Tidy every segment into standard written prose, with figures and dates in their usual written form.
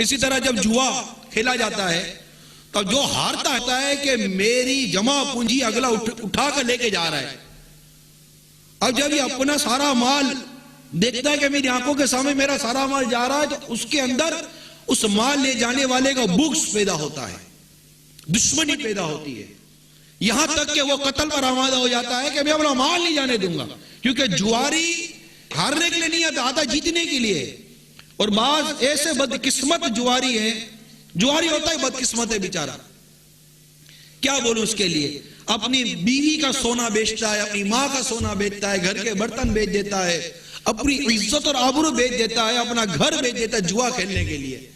इसी तरह जब जुआ खेला जाता है तो जो हारता है कि मेरी जमा पूंजी अगला उठा कर लेके जा रहा है। अब जब ये अपना सारा माल देखता है कि मेरी आंखों के सामने मेरा सारा माल जा रहा है, तो उसके अंदर उस माल ले जाने वाले का बुग़्ज़ पैदा होता है, दुश्मनी पैदा होती है, यहां तक कि वो कत्ल पर आमादा हो जाता है कि मैं अपना माल नहीं जाने दूंगा। क्योंकि जुआरी हारने के लिए नहीं आता, जीतने के लिए। और बाज ऐसे बदकिस्मत जुआरी है, जुआरी होता है बदकिस्मत है बेचारा, क्या बोलूं उसके लिए, अपनी बीवी का सोना बेचता है, अपनी माँ का सोना बेचता है, घर के बर्तन बेच देता है, अपनी इज्जत और आबरू बेच देता है, अपना घर बेच देता है जुआ खेलने के लिए।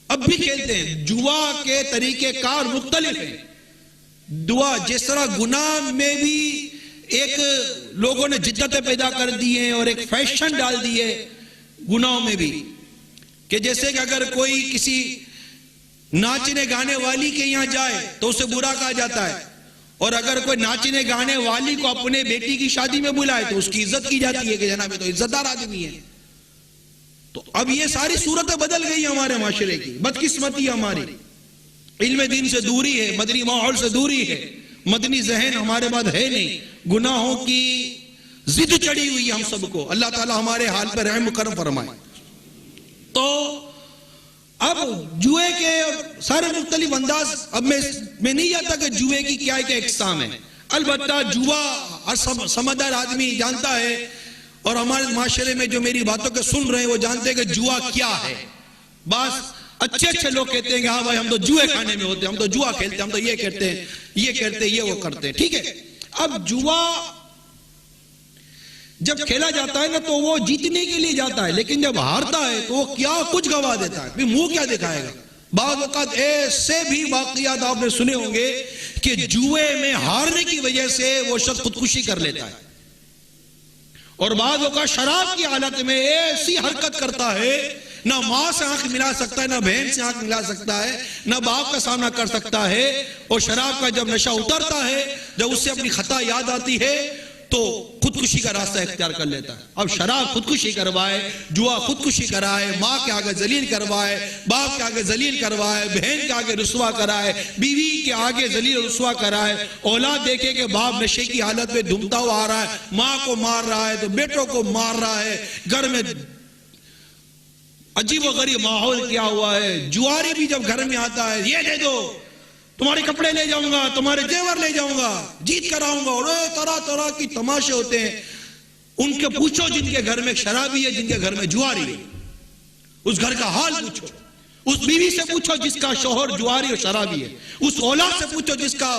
अब भी खेलते हैं। जुआ के तरीके कार मुख्तलिफ हैं। दुआ जिस तरह गुनाह में भी एक लोगों ने जिद्दतें पैदा कर दी हैं और एक फैशन डाल दी है गुनाहों में भी, कि जैसे कि अगर कोई किसी नाचने गाने वाली के यहां जाए तो उसे बुरा कहा जाता है, और अगर कोई नाचने गाने वाली को अपने बेटी की शादी में बुलाए तो उसकी इज्जत की जाती है कि जनाब ये तो इज्जतदार आदमी है। तो अब ये सारी सूरतें बदल गई हमारे माशरे की, बदकिस्मती हमारी, इल्म दीन से दूरी है, मदनी माहौल से दूरी है, मदनी जहन हमारे पास है नहीं, गुनाहों की जिद चढ़ी हुई है हम सबको। अल्लाह ताला हमारे हाल पर रहम करम फरमाए। तो अब जुए के सारे मुख्तलिफ अंदाज, अब मैं नहीं जानता कि जुए की क्या इकसाम है। अलबत्ता जुआ हर समझदार आदमी जानता है, और हमारे माशरे में जो मेरी बातों को सुन रहे हैं वो जानते हैं कि जुआ क्या है। बस अच्छे लोग कहते हैं कि हाँ भाई हम तो जुए खाने में होते हैं, हम तो जुआ खेलते हैं, हम तो ये करते हैं, ये करते हैं, ये वो करते हैं, ठीक है। अब जुआ जब खेला जाता है ना तो वो जीतने के लिए जाता है, लेकिन जब हारता है तो वो क्या कुछ गवा देता है, फिर मुंह क्या दिखाएगा। बाज़ वक़्त ऐसे भी वाक़ियात आपने सुने होंगे कि जुए में हारने की वजह से वो शख्स खुदकुशी कर लेता है, और बाज़ वक़्त शराब की हालत में ऐसी हरकत करता है, ना माँ से आंख मिला सकता है, ना बहन से आंख मिला सकता है, ना बाप का सामना कर सकता है। और शराब का जब नशा उतरता है, जब उससे अपनी खता याद आती है तो खुदकुशी का रास्ता इख्तियार कर लेता है। अब शराब खुदकुशी करवाए, जुआ खुदकुशी कराए, माँ के आगे जलील करवाए, बाप के आगे जलील करवाए, बहन के आगे रुसवा कराए, बीवी के आगे जलील रुसवा कराए, औलाद देखे कि बाप नशे की हालत में धूमता हुआ आ रहा है, माँ को मार रहा है तो बेटों को मार रहा है, घर में अजीब व गरीब माहौल किया हुआ है। जुआरी भी जब घर में आता है, ये दे दो, तुम्हारे कपड़े ले जाऊंगा, तुम्हारे जेवर ले जाऊंगा, जीत कराऊंगा, और तरह तरह की तमाशे होते हैं। उनके पूछो जिनके घर में शराबी है, जिनके घर में जुआरी है, उस घर का हाल पूछो, उस बीवी से पूछो जिसका शौहर जुआरी और शराबी है, उस औलाद से पूछो जिसका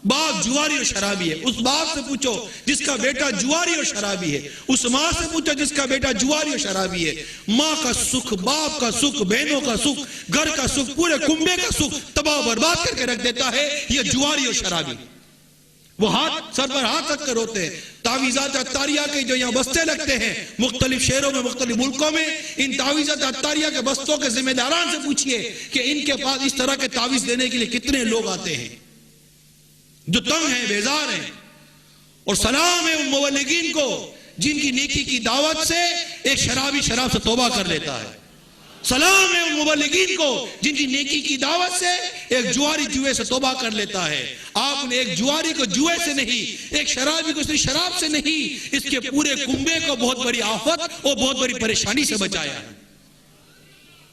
बाप जुआरी और शराबी है, उस बाप से पूछो जिसका बेटा जुआरी और शराबी है, उस माँ से पूछो जिसका बेटा जुआरी और शराबी है। माँ का सुख, बाप का सुख, बहनों का सुख, घर का सुख, पूरे कुंबे का सुख तबाह बर्बाद करके रख देता है ये जुआरी और शराबी। वो हाथ सर पर हाथ रख कर रोते हैं। तावीज़ात अत्तारिया के जो यहाँ बस्ते लगते हैं मुख्तलिफ शहरों में, मुख्तलिफ मुल्कों में, इन तावीज़ात अत्तारिया के बस्तों के जिम्मेदारान से पूछिए कि इनके पास इस तरह के तावीज़ देने के लिए कितने लोग आते हैं जो तंग हैं, बेजार हैं। और सलाम है उन मुबल्लिगीन को जिनकी नेकी की दावत से एक शराबी शराब से तौबा कर लेता है। सलाम है उन मुबल्लिगीन को जिनकी नेकी की दावत से एक जुआरी जुए से तौबा कर लेता है। आपने एक जुआरी को जुए से नहीं, एक शराबी को शराब से नहीं, इसके पूरे कुंबे को बहुत बड़ी आफत और बहुत बड़ी परेशानी से बचाया है।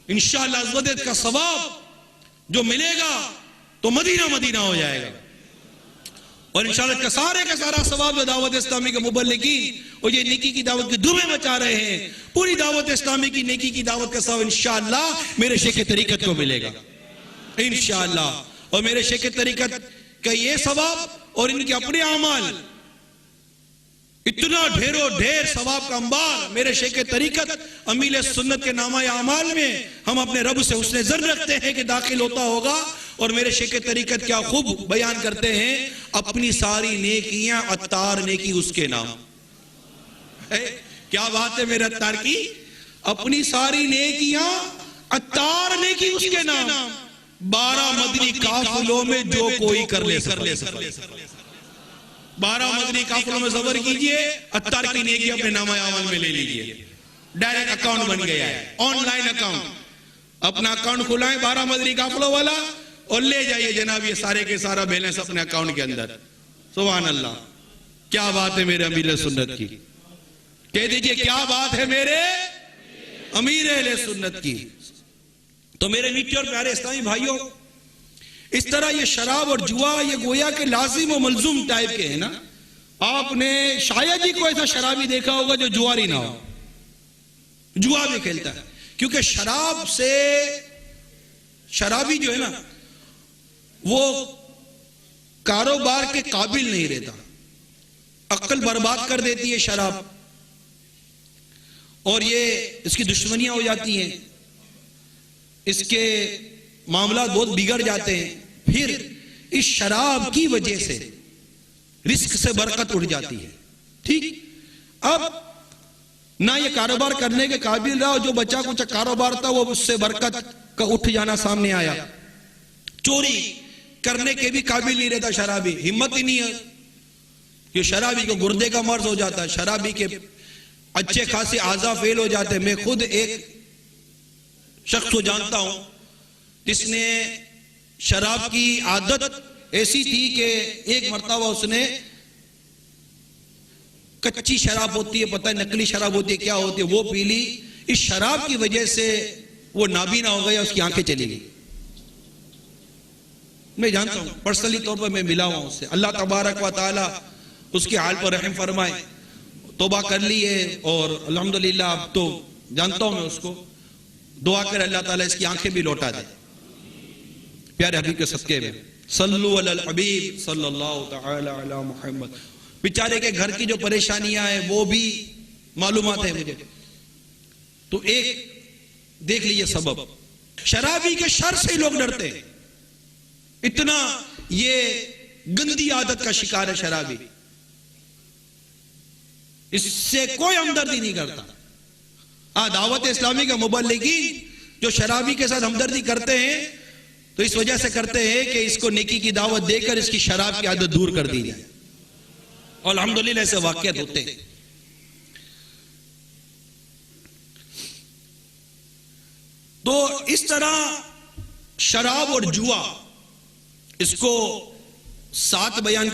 इंशाअल्लाह अज़्वदत का सवाब जो मिलेगा तो मदीना मदीना हो जाएगा, और इंशाअल्लाह का सारा सवाब जो दावत इस्लामी के मुबल्लिगीन और ये नेकी की दावत की धूमें मचा रहे हैं, पूरी दावत इस्लामी की नेकी की दावत का सवाब इंशाअल्लाह मेरे शेख तरीकत को मिलेगा इंशाअल्लाह। और मेरे शेख तरीकत का ये सवाब और इनके अपने अमाल, इतना ढेरों ढेर सवाब का अंबार मेरे शेख तरीकत अमील सुन्नत के नामा अमाल में हम अपने रब से हुस्न ज़न रखते हैं कि दाखिल होता होगा। और मेरे शेख तरीकत क्या खूब बयान करते हैं, अपनी सारी नेकियां अत्तार नेकी उसके नाम। क्या बात है मेरे अत्तार की, अपनी सारी नेकियां अत्तार नेकी उसके नाम। 12 मदनी काफिलों में जो कोई कर ले 12 मदनी काफिलों में सबर कीजिए, अत्तार की नेकी अपने नामा अमल में ले लीजिए। डायरेक्ट अकाउंट बन गया है, ऑनलाइन अकाउंट। अपना अकाउंट खुलाएं 12 मदरी काफलों वाला और ले जाइए जनाब ये सारे के सारा बैलेंस अपने अकाउंट के अंदर। सुभान अल्लाह, क्या बात है मेरे अमीर सुन्नत की। कह दीजिए क्या बात है मेरे अमीर अहले सुन्नत की। तो मेरे मीठे और प्यारे इस्लामी भाइयों, इस तरह ये शराब और जुआ ये गोया के लाजिम और मलजूम टाइप के हैं ना। आपने शायद ही कोई ऐसा शराबी देखा होगा जो जुआरी ना हो, जुआ भी खेलता है। क्योंकि शराब से शराबी जो है ना वो कारोबार के काबिल नहीं रहता, अक्ल बर्बाद कर देती है शराब, और ये इसकी दुश्मनियां हो जाती हैं, इसके मामला बहुत बिगड़ जाते हैं। फिर इस शराब की वजह से रिस्क से बरकत उठ जाती है। ठीक, अब ना ये कारोबार करने के काबिल रहा, जो बचा कुछ कारोबार था वो उससे बरकत का उठ जाना सामने आया। चोरी करने के भी काबिल नहीं रहता शराबी, हिम्मत ही नहीं है कि शराबी को गुर्दे का मर्ज हो जाता है, शराबी के अच्छे खासे आजा फेल हो जाते हैं। मैं खुद एक शख्स को जानता हूं जिसने शराब की आदत ऐसी थी कि एक मर्तबा उसने कच्ची शराब होती है, पता है नकली शराब होती है क्या होती है, वो पी ली। इस शराब की वजह से वो नाबीना हो गया, उसकी आंखें चली गई। मैं जानता हूं, पर्सनली तौर पर मैं मिला हुआ उससे। अल्लाह तबारक व तआला उसके हाल पर रहम फरमाए। तौबा कर ली है और अल्हम्दुलिल्लाह अब तो जानता हूं मैं उसको। दुआ कर अल्लाह ताला इसकी आंखें भी लौटा दे प्यारे हबीब के सदके में। सल्लु अलल हबीब सल्लल्लाहु तआला अला मुहम्मद। बेचारे के घर की जो परेशानियां हैं वो भी मालूमात है मुझे। तो एक देख लीजिए सबब, शराबी के शर से लोग डरते हैं, इतना ये गंदी आदत का शिकार है शराबी, इससे कोई हमदर्दी नहीं करता। दावत इस्लामी का मुबल्लिगीन जो शराबी के साथ हमदर्दी करते हैं तो इस वजह से करते हैं कि इसको नेकी की दावत देकर इसकी शराब की आदत दूर कर दी जाए, और अल्हम्दुलिल्लाह ऐसे वाक़यात होते हैं। तो इस तरह शराब और जुआ इसको साथ बयान